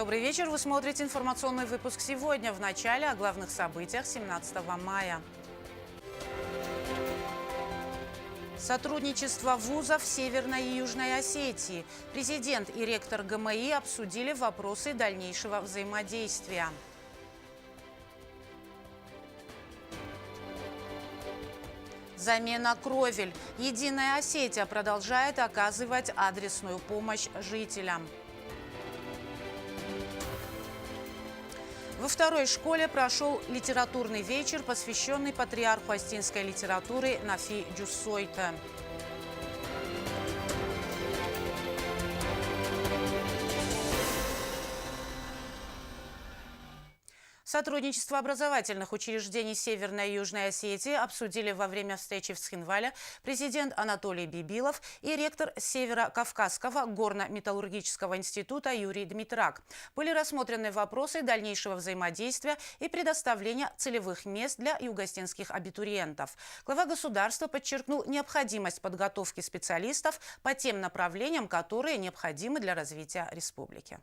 Добрый вечер. Вы смотрите информационный выпуск сегодня. В начале о главных событиях 17 мая. Сотрудничество вузов Северной и Южной Осетии. Президент и ректор ГМИ обсудили вопросы дальнейшего взаимодействия. Замена кровель. Единая Осетия продолжает оказывать адресную помощь жителям. Во второй школе прошел литературный вечер, посвященный патриарху остинской литературы Нафи Джуссойте. Сотрудничество образовательных учреждений Северной и Южной Осетии обсудили во время встречи в Схинвале президент Анатолий Бибилов и ректор Северо-Кавказского горно-металлургического института Юрий Дмитрак. Были рассмотрены вопросы дальнейшего взаимодействия и предоставления целевых мест для югостинских абитуриентов. Глава государства подчеркнул необходимость подготовки специалистов по тем направлениям, которые необходимы для развития республики.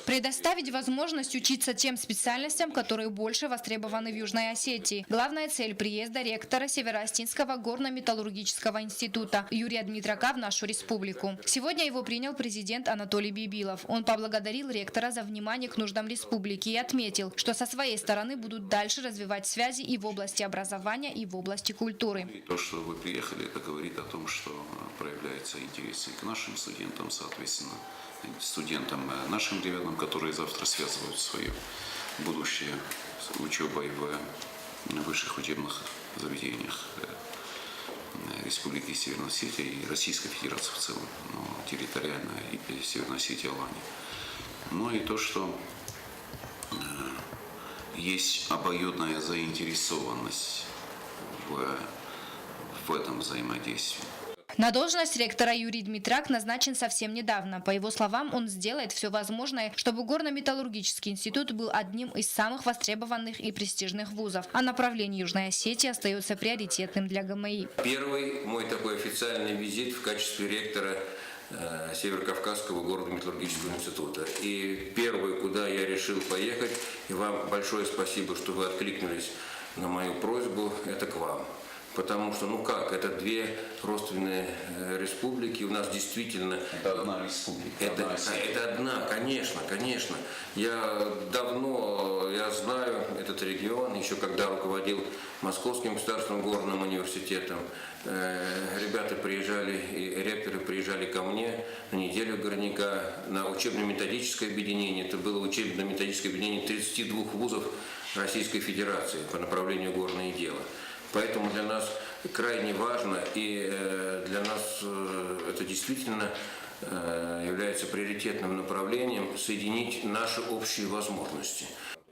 Предоставить возможность учиться тем специальностям, которые больше востребованы в Южной Осетии. Главная цель приезда ректора Северо-Остинского горно-металлургического института Юрия Дмитрака в нашу республику. Сегодня его принял президент Анатолий Бибилов. Он поблагодарил ректора за внимание к нуждам республики и отметил, что со своей стороны будут дальше развивать связи и в области образования, и в области культуры. И то, что вы приехали, это говорит о том, что проявляется интерес и к нашим студентам, соответственно, студентам, нашим ребятам, которые завтра связывают свое будущее с учебой в высших учебных заведениях Республики Северная Осетия и Российской Федерации в целом, но территориально и Северная Осетия, Алания. Ну и то, что есть обоюдная заинтересованность в этом взаимодействии. На должность ректора Юрий Дмитрак назначен совсем недавно. По его словам, он сделает все возможное, чтобы горно-металлургический институт был одним из самых востребованных и престижных вузов. А направление Южной Осетии остается приоритетным для ГМИ. Первый мой такой официальный визит в качестве ректора Северо-Кавказского горно-металлургического института. И первый, куда я решил поехать, и вам большое спасибо, что вы откликнулись на мою просьбу, это к вам. Потому что, это две родственные республики, у нас действительно... Это одна республика. Это одна, конечно. Я знаю этот регион, еще когда руководил Московским государственным горным университетом. Ребята приезжали, и ректоры приезжали ко мне на неделю горняка на учебно-методическое объединение. Это было учебно-методическое объединение 32 вузов Российской Федерации по направлению горное дело. Поэтому для нас крайне важно, и для нас это действительно является приоритетным направлением соединить наши общие возможности.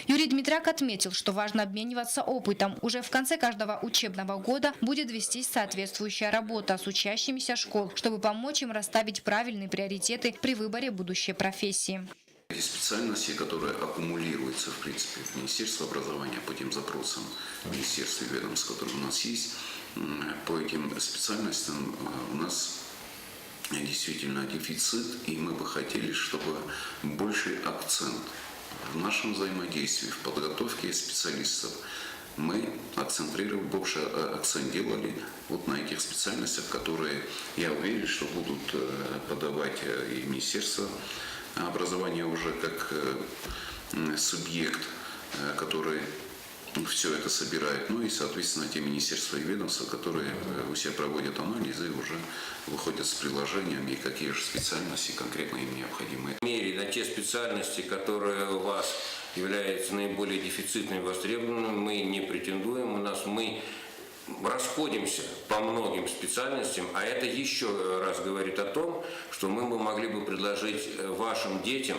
Юрий Дмитрак отметил, что важно обмениваться опытом. Уже в конце каждого учебного года будет вестись соответствующая работа с учащимися школ, чтобы помочь им расставить правильные приоритеты при выборе будущей профессии. Эти специальности, которые аккумулируются, в принципе, в Министерстве образования по тем запросам, в Министерстве ведомств, которые у нас есть, по этим специальностям у нас действительно дефицит, и мы бы хотели, чтобы больший акцент в нашем взаимодействии, в подготовке специалистов, мы акцентрировали, больше акцент делали на этих специальностях, которые, я уверен, что будут подавать и Министерство образование уже как субъект, который все это собирает, и, соответственно, те министерства и ведомства, которые у себя проводят анализы и уже выходят с приложениями, какие же специальности конкретно им необходимы. В мере на те специальности, которые у вас являются наиболее дефицитными и востребованными, мы не претендуем, мы расходимся по многим специальностям, а это еще раз говорит о том, что мы могли бы предложить вашим детям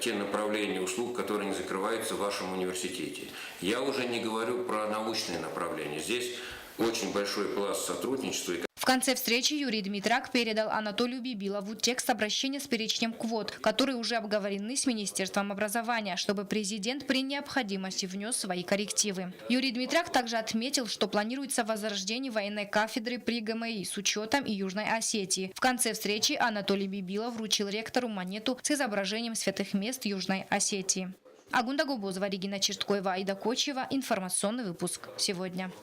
те направления услуг, которые не закрываются в вашем университете. Я уже не говорю про научные направления. Здесь очень большой пласт сотрудничества. В конце встречи Юрий Дмитрак передал Анатолию Бибилову текст обращения с перечнем квот, которые уже обговорены с Министерством образования, чтобы президент при необходимости внес свои коррективы. Юрий Дмитрак также отметил, что планируется возрождение военной кафедры при ГМИ с учетом и Южной Осетии. В конце встречи Анатолий Бибилов вручил ректору монету с изображением святых мест Южной Осетии. Агунда Губозова, Регина Черткоева, Аида Кочева. Информационный выпуск сегодня.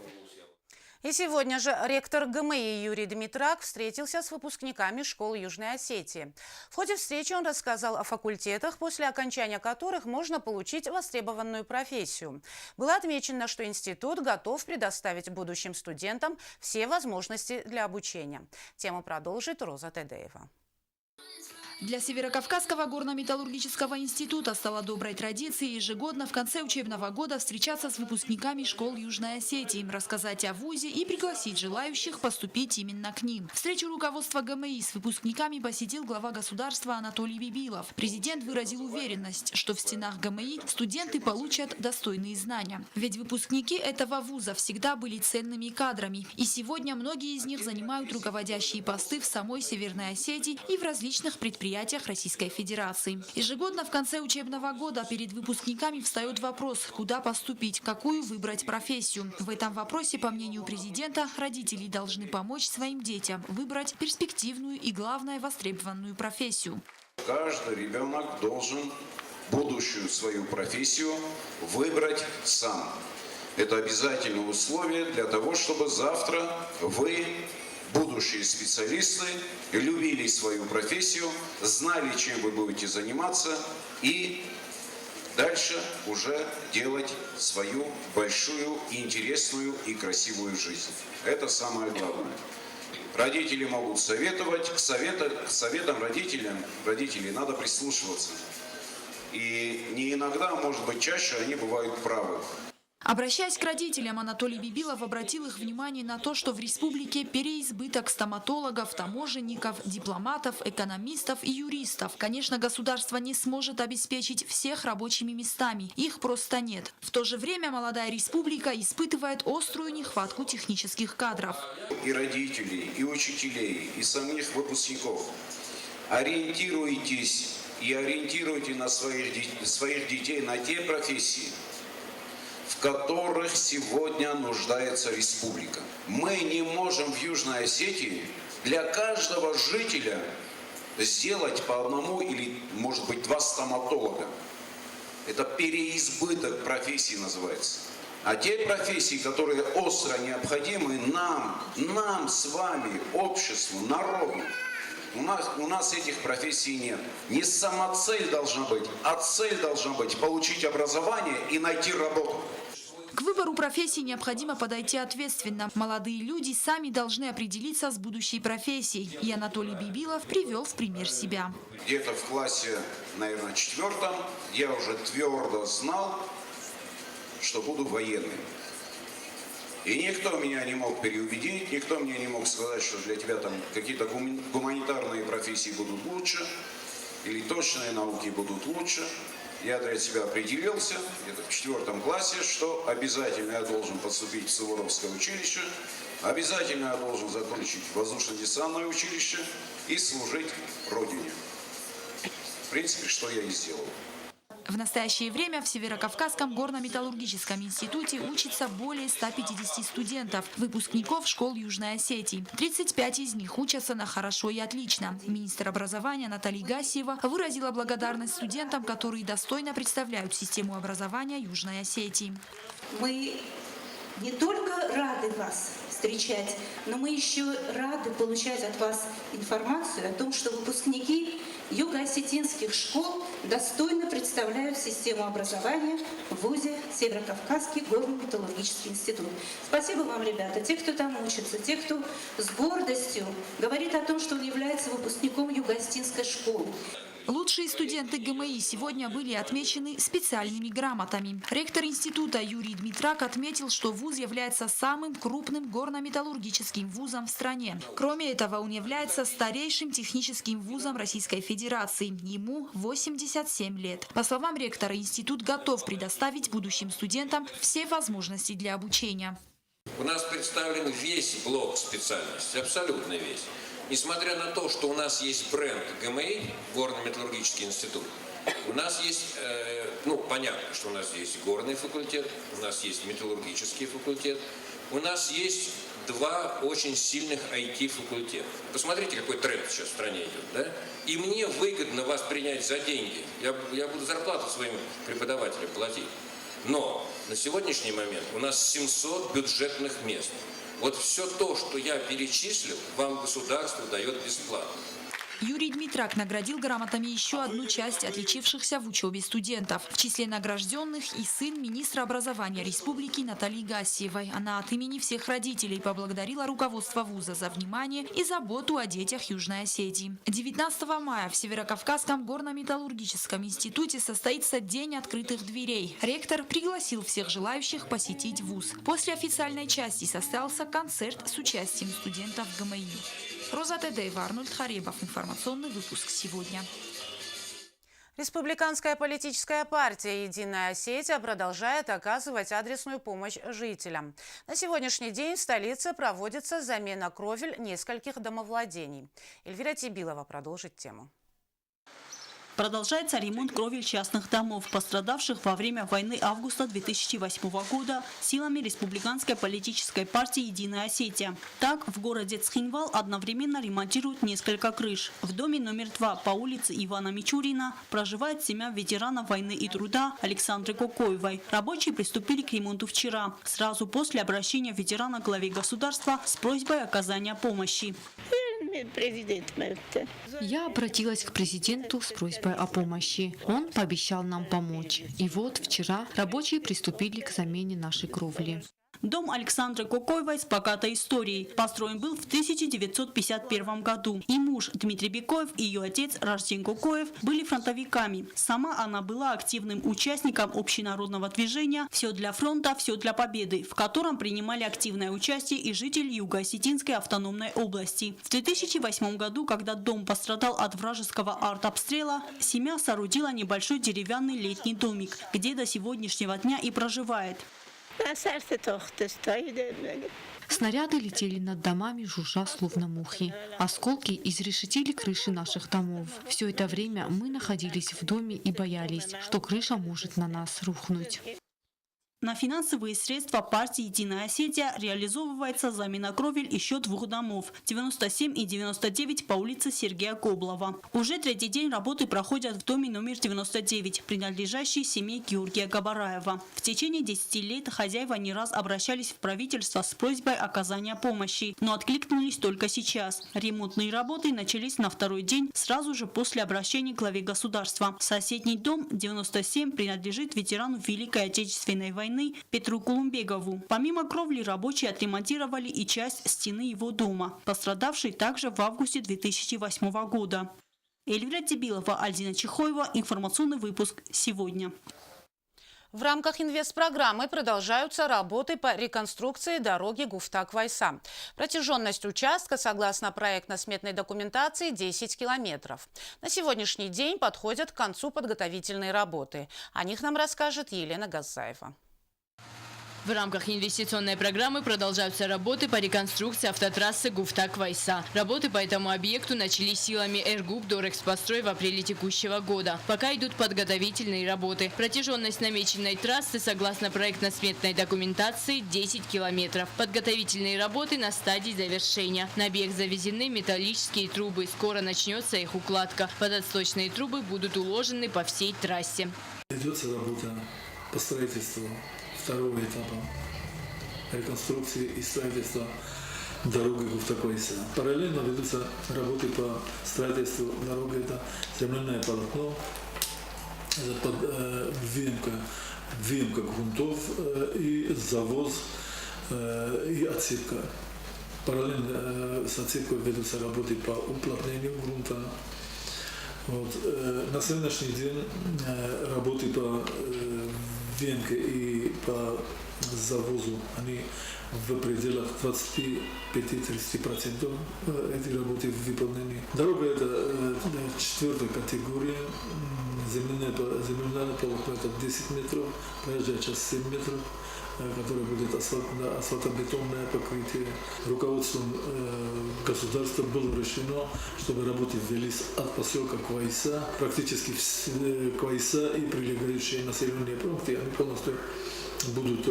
И сегодня же ректор ГМИ Юрий Дмитрак встретился с выпускниками школ Южной Осетии. В ходе встречи он рассказал о факультетах, после окончания которых можно получить востребованную профессию. Было отмечено, что институт готов предоставить будущим студентам все возможности для обучения. Тему продолжит Роза Тедеева. Для Северокавказского горно-металлургического института стало доброй традицией ежегодно в конце учебного года встречаться с выпускниками школ Южной Осетии, рассказать о вузе и пригласить желающих поступить именно к ним. Встречу руководства ГМИ с выпускниками посетил глава государства Анатолий Бибилов. Президент выразил уверенность, что в стенах ГМИ студенты получат достойные знания. Ведь выпускники этого вуза всегда были ценными кадрами. И сегодня многие из них занимают руководящие посты в самой Северной Осетии и в различных предприятиях Российской Федерации. Ежегодно в конце учебного года перед выпускниками встает вопрос, куда поступить, какую выбрать профессию. В этом вопросе, по мнению президента, родители должны помочь своим детям выбрать перспективную и, главное, востребованную профессию. Каждый ребенок должен будущую свою профессию выбрать сам. Это обязательное условие для того, чтобы завтра вы, будущие специалисты, любили свою профессию, знали, чем вы будете заниматься и дальше уже делать свою большую, интересную и красивую жизнь. Это самое главное. Родители могут советовать, к советам родителей надо прислушиваться. И не иногда, а может быть чаще, они бывают правы. Обращаясь к родителям, Анатолий Бибилов обратил их внимание на то, что в республике переизбыток стоматологов, таможенников, дипломатов, экономистов и юристов. Конечно, государство не сможет обеспечить всех рабочими местами, их просто нет. В то же время молодая республика испытывает острую нехватку технических кадров. И родителей, и учителей, и самих выпускников. Ориентируйтесь и ориентируйте на своих детей на те профессии, в которых сегодня нуждается республика. Мы не можем в Южной Осетии для каждого жителя сделать по одному или, может быть, два стоматолога. Это переизбыток профессий называется. А те профессии, которые остро необходимы нам с вами, обществу, народу, у нас этих профессий нет. Не самоцель должна быть, а цель должна быть получить образование и найти работу. К выбору профессии необходимо подойти ответственно. Молодые люди сами должны определиться с будущей профессией. И Анатолий Бибилов привел в пример себя. Где-то в классе, наверное, 4-м я уже твердо знал, что буду военным. И никто меня не мог переубедить, никто мне не мог сказать, что для тебя там какие-то гуманитарные профессии будут лучше, или точные науки будут лучше. Я для себя определился, где-то в 4 классе, что обязательно я должен поступить в Суворовское училище, обязательно я должен закончить воздушно-десантное училище и служить Родине. В принципе, что я и сделал. В настоящее время в Северокавказском горно-металлургическом институте учатся более 150 студентов, выпускников школ Южной Осетии. 35 из них учатся на хорошо и отлично. Министр образования Наталья Гасиева выразила благодарность студентам, которые достойно представляют систему образования Южной Осетии. Мы не только рады вас встречать, но мы еще рады получать от вас информацию о том, что выпускники юго-осетинских школ достойно представляют систему образования в ВУЗе Северокавказский горно-металлургический институт. Спасибо вам, ребята, те, кто там учится, те, кто с гордостью говорит о том, что он является выпускником юго-осетинской школы. Лучшие студенты ГМИ сегодня были отмечены специальными грамотами. Ректор института Юрий Дмитрак отметил, что вуз является самым крупным горно-металлургическим вузом в стране. Кроме этого, он является старейшим техническим вузом Российской Федерации. Ему 87 лет. По словам ректора, институт готов предоставить будущим студентам все возможности для обучения. У нас представлен весь блок специальностей, абсолютно весь. Несмотря на то, что у нас есть бренд ГМИ, Горно-металлургический институт, у нас есть, понятно, что у нас есть горный факультет, у нас есть металлургический факультет, у нас есть два очень сильных IT-факультета. Посмотрите, какой тренд сейчас в стране идет, да? И мне выгодно вас принять за деньги. Я буду зарплату своим преподавателям платить. Но на сегодняшний момент у нас 700 бюджетных мест. Вот все то, что я перечислил, вам государство дает бесплатно. Юрий Дмитрак наградил грамотами еще одну часть отличившихся в учебе студентов. В числе награжденных и сын министра образования республики Натальи Гассиевой. Она от имени всех родителей поблагодарила руководство вуза за внимание и заботу о детях Южной Осетии. 19 мая в Северокавказском горно-металлургическом институте состоится День открытых дверей. Ректор пригласил всех желающих посетить вуз. После официальной части состоялся концерт с участием студентов ГМИ. Роза Тедеева, Арнольд Харебов. Информационный выпуск сегодня. Республиканская политическая партия «Единая Осетия» продолжает оказывать адресную помощь жителям. На сегодняшний день в столице проводится замена кровель нескольких домовладений. Эльвира Тибилова продолжит тему. Продолжается ремонт кровель частных домов, пострадавших во время войны августа 2008 года силами Республиканской политической партии «Единая Осетия». Так, в городе Цхинвал одновременно ремонтируют несколько крыш. В доме номер 2 по улице Ивана Мичурина проживает семья ветерана войны и труда Александры Кокоевой. Рабочие приступили к ремонту вчера, сразу после обращения ветерана к главе государства с просьбой оказания помощи. Я обратилась к президенту с просьбой о помощи. Он пообещал нам помочь. И вот вчера рабочие приступили к замене нашей кровли. Дом Александры Кокоевой с богатой историей. Построен был в 1951 году. И муж Дмитрий Бекоев, и ее отец Рожден Кокоев были фронтовиками. Сама она была активным участником общенародного движения «Все для фронта, все для победы», в котором принимали активное участие и жители Юго-Осетинской автономной области. В 2008 году, когда дом пострадал от вражеского артобстрела, семья соорудила небольшой деревянный летний домик, где до сегодняшнего дня и проживает. Снаряды летели над домами, жужжа словно мухи. Осколки изрешетили крыши наших домов. Все это время мы находились в доме и боялись, что крыша может на нас рухнуть. На финансовые средства партии «Единая Осетия» реализовывается замена кровель еще двух домов – 97 и 99 по улице Сергея Коблова. Уже третий день работы проходят в доме номер 99, принадлежащей семье Георгия Габараева. В течение 10 лет хозяева не раз обращались в правительство с просьбой оказания помощи, но откликнулись только сейчас. Ремонтные работы начались на второй день, сразу же после обращения к главе государства. Соседний дом 97 принадлежит ветерану Великой Отечественной войны Петру Кулумбегову. Помимо кровли рабочие отремонтировали и часть стены его дома, пострадавшей также в августе 2008 года. Эльвира Тибилова, Альдина Чехоева. Информационный выпуск сегодня. В рамках инвестпрограммы продолжаются работы по реконструкции дороги Гуфтак-Вайса. Протяженность участка, согласно проектно-сметной документации, 10 километров. На сегодняшний день подходят к концу подготовительные работы. О них нам расскажет Елена Газаева. В рамках инвестиционной программы продолжаются работы по реконструкции автотрассы Гуфтак-Вайса. Работы по этому объекту начались силами РГУП «Дорэкспострой» в апреле текущего года. Пока идут подготовительные работы. Протяженность намеченной трассы, согласно проектно-сметной документации, 10 километров. Подготовительные работы на стадии завершения. На объект завезены металлические трубы. Скоро начнется их укладка. Водосточные трубы будут уложены по всей трассе. Ведется работа по строительству второго этапа реконструкции и строительства дороги Гуфтак-Вайса. Параллельно ведутся работы по строительству дороги. Это земляное полотно, это выемка грунтов и завоз и отсыпка. Параллельно с отсыпкой ведутся работы по уплотнению грунта. На сегодняшний день работы по венке и по к завозу, они в пределах 25-30% эти работы выполнены. Дорога это 4-я категория, земляное полотно это 10 метров, проезжая часть 7 метров, которое будет асфальтобетонное покрытие. Руководством государства было решено, чтобы работы велись от поселка Квайса, практически Квайса и прилегающие населенные пункты, они полностью будут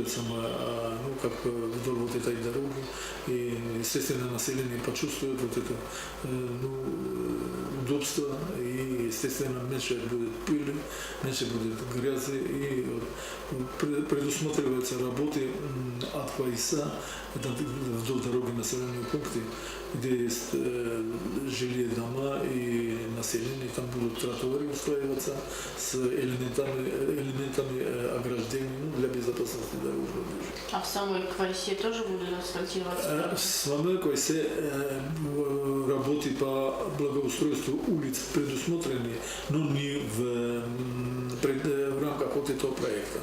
как вдоль вот этой дороги. И, естественно, население почувствует вот это удобство, и, естественно, меньше будет пыли, меньше будет грязи, и предусматриваются работы от Квайса, это вдоль дороги населенные пункты, где есть жилые дома и население, там будут тротуары устраиваться с элементами ограждения для безопасности дорожного движения. А в самой Квайсе тоже будут асфальтироваться? В самой Квайсе работы по благоустройству улиц предусмотрены, но не в рамках вот этого проекта.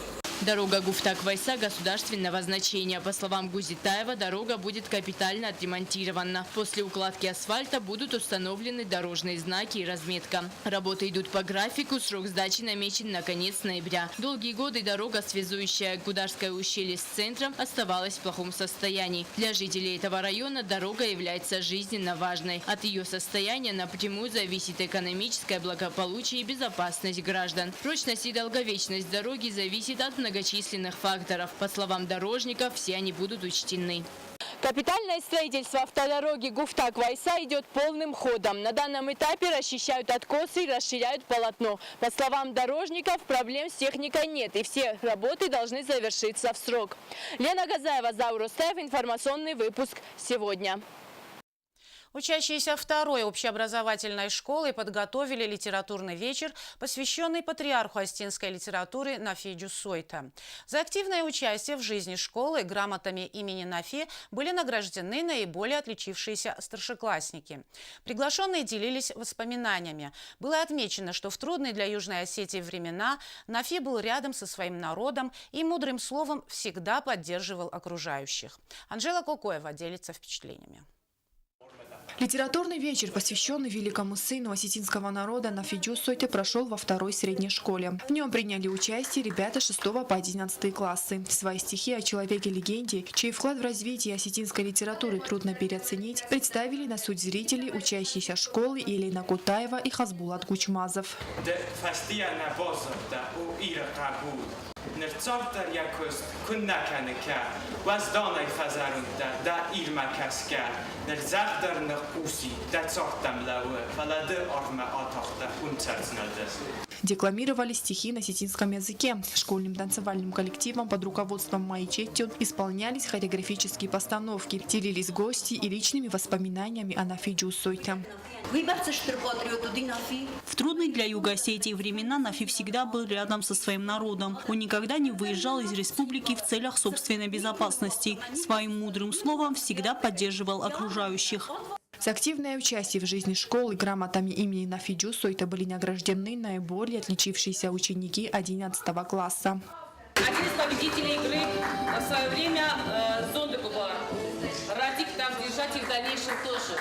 Дорога Гуфтак-Вайса государственного значения. По словам Гузитаева, дорога будет капитально отремонтирована. После укладки асфальта будут установлены дорожные знаки и разметка. Работы идут по графику, срок сдачи намечен на конец ноября. Долгие годы дорога, связующая Гударское ущелье с центром, оставалась в плохом состоянии. Для жителей этого района дорога является жизненно важной. От ее состояния напрямую зависит экономическое благополучие и безопасность граждан. Прочность и долговечность дороги зависит от многочисленных факторов. По словам дорожников, все они будут учтены. Капитальное строительство автодороги Гуфтак-Вайса идет полным ходом. На данном этапе расчищают откосы и расширяют полотно. По словам дорожников, проблем с техникой нет, и все работы должны завершиться в срок. Лена Газаева, Заур Устаев, информационный выпуск сегодня. Учащиеся второй общеобразовательной школы подготовили литературный вечер, посвященный патриарху астинской литературы Нафи Джусойта. За активное участие в жизни школы грамотами имени Нафи были награждены наиболее отличившиеся старшеклассники. Приглашенные делились воспоминаниями. Было отмечено, что в трудные для Южной Осетии времена Нафи был рядом со своим народом и мудрым словом всегда поддерживал окружающих. Анжела Кокоева делится впечатлениями. Литературный вечер, посвященный великому сыну осетинского народа Нафи Джусойте, прошел во второй средней школе. В нем приняли участие ребята 6 по 11 классы. Свои стихи о человеке-легенде, чей вклад в развитие осетинской литературы трудно переоценить, представили на суд зрителей учащиеся школы Елена Кутаева и Хазбулат Гучмазов. Декламировали стихи на осетинском языке. Школьным танцевальным коллективом под руководством Майи Четтюн исполнялись хореографические постановки, делились гости и личными воспоминаниями о Нафи Джусойте. В трудные для Юга Осетии времена Нафи всегда был рядом со своим народом. Он никогда не выезжал из республики в целях собственной безопасности. Своим мудрым словом всегда поддерживал окружающих. За активное участие в жизни школы грамотами имени Нафи Джусойте были награждены наиболее отличившиеся ученики 11 класса. Один из победителей игры в свое время Зондыкова. Радик там держать и в дальнейшем тоже.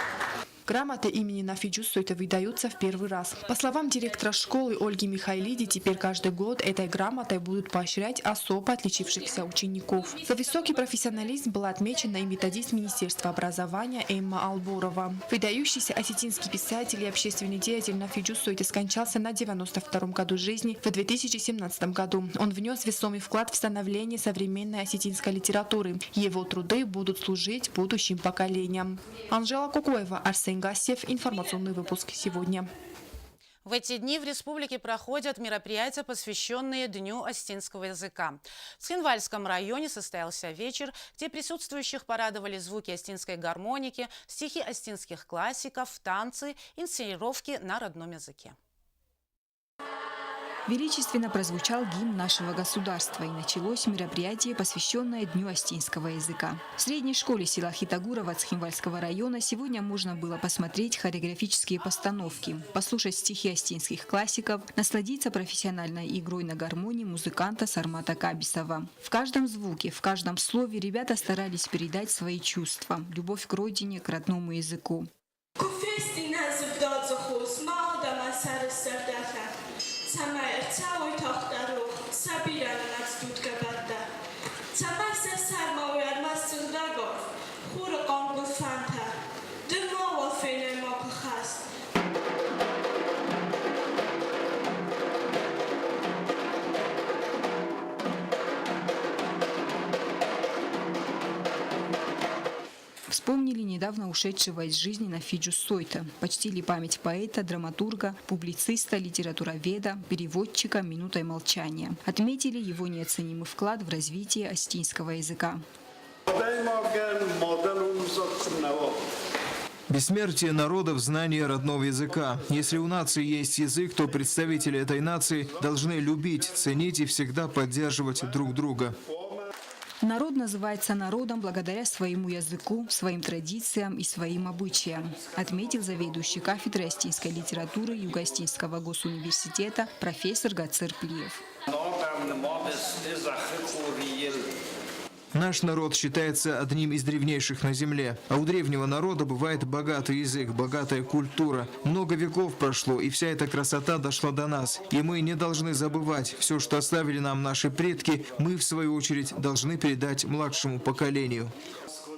Грамоты имени Нафи Джусойте выдаются в первый раз. По словам директора школы Ольги Михайлиди, теперь каждый год этой грамотой будут поощрять особо отличившихся учеников. За высокий профессионализм была отмечена и методист Министерства образования Эмма Алборова. Выдающийся осетинский писатель и общественный деятель Нафи Джусойте скончался на 92-м году жизни в 2017 году. Он внес весомый вклад в становление современной осетинской литературы. Его труды будут служить будущим поколениям. Анжела Кокоева, Арсен Гасев, информационный выпуск сегодня. В эти дни в республике проходят мероприятия, посвященные Дню осетинского языка. В Цхинвальском районе состоялся вечер, где присутствующих порадовали звуки осетинской гармоники, стихи осетинских классиков, танцы, инсценировки на родном языке. Величественно прозвучал гимн нашего государства, и началось мероприятие, посвященное Дню остинского языка. В средней школе села Хитагурово Цхинвальского района сегодня можно было посмотреть хореографические постановки, послушать стихи остинских классиков, насладиться профессиональной игрой на гармонии музыканта Сармата Кабисова. В каждом звуке, в каждом слове ребята старались передать свои чувства, любовь к родине, к родному языку. Вспомнили недавно ушедшего из жизни Нафиджу Сойта, почтили память поэта, драматурга, публициста, литературоведа, переводчика минутой молчания. Отметили его неоценимый вклад в развитие остинского языка. Бессмертие народа в знании родного языка. Если у нации есть язык, то представители этой нации должны любить, ценить и всегда поддерживать друг друга. Народ называется народом благодаря своему языку, своим традициям и своим обычаям, отметил заведующий кафедрой остинской литературы Юго-Остинского госуниверситета профессор Гацир Плиев. Наш народ считается одним из древнейших на земле, а у древнего народа бывает богатый язык, богатая культура. Много веков прошло, и вся эта красота дошла до нас. И мы не должны забывать все, что оставили нам наши предки, мы, в свою очередь, должны передать младшему поколению.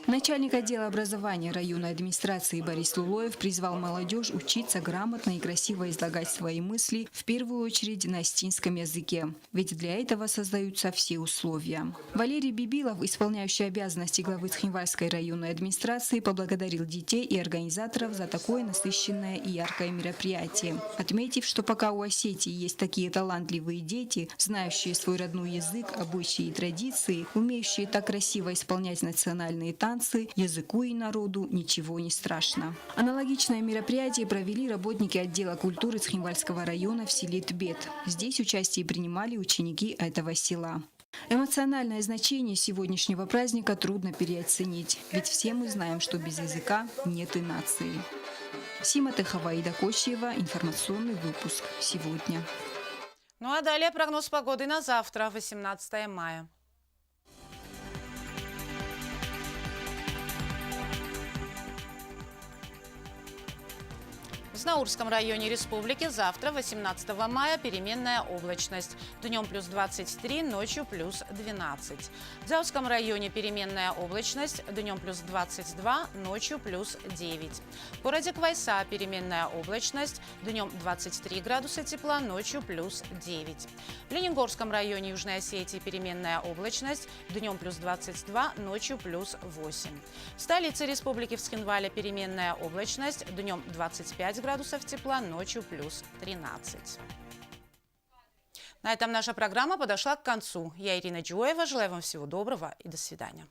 Начальник отдела образования районной администрации Борис Лулоев призвал молодежь учиться грамотно и красиво излагать свои мысли, в первую очередь на остинском языке. Ведь для этого создаются все условия. Валерий Бибилов, исполняющий обязанности главы Цхинвальской районной администрации, поблагодарил детей и организаторов за такое насыщенное и яркое мероприятие, отметив, что пока у Осетии есть такие талантливые дети, знающие свой родной язык, обычаи и традиции, умеющие так красиво исполнять национальные танцы, языку и народу ничего не страшно. Аналогичное мероприятие провели работники отдела культуры Цхинвальского района в селе Тбет. Здесь участие принимали ученики этого села. Эмоциональное значение сегодняшнего праздника трудно переоценить, ведь все мы знаем, что без языка нет и нации. Сима Техова, Ида Кочьева, информационный выпуск «Сегодня». Ну а далее прогноз погоды на завтра, 18 мая. В Знаурском районе республики завтра, 18 мая, переменная облачность. Днем плюс 23, ночью плюс 12. В Дзауском районе переменная облачность. Днем плюс 22, ночью плюс 9. В городе Квайса переменная облачность. Днем 23 градуса тепла, ночью плюс 9. В Ленингорском районе Южной Осетии переменная облачность. Днем плюс 22, ночью плюс 8. В столице республики в Цхинвале переменная облачность. Днем 25 градусов тепла, ночью плюс 13. На этом наша программа подошла к концу. Я Ирина Джуева. Желаю вам всего доброго и до свидания.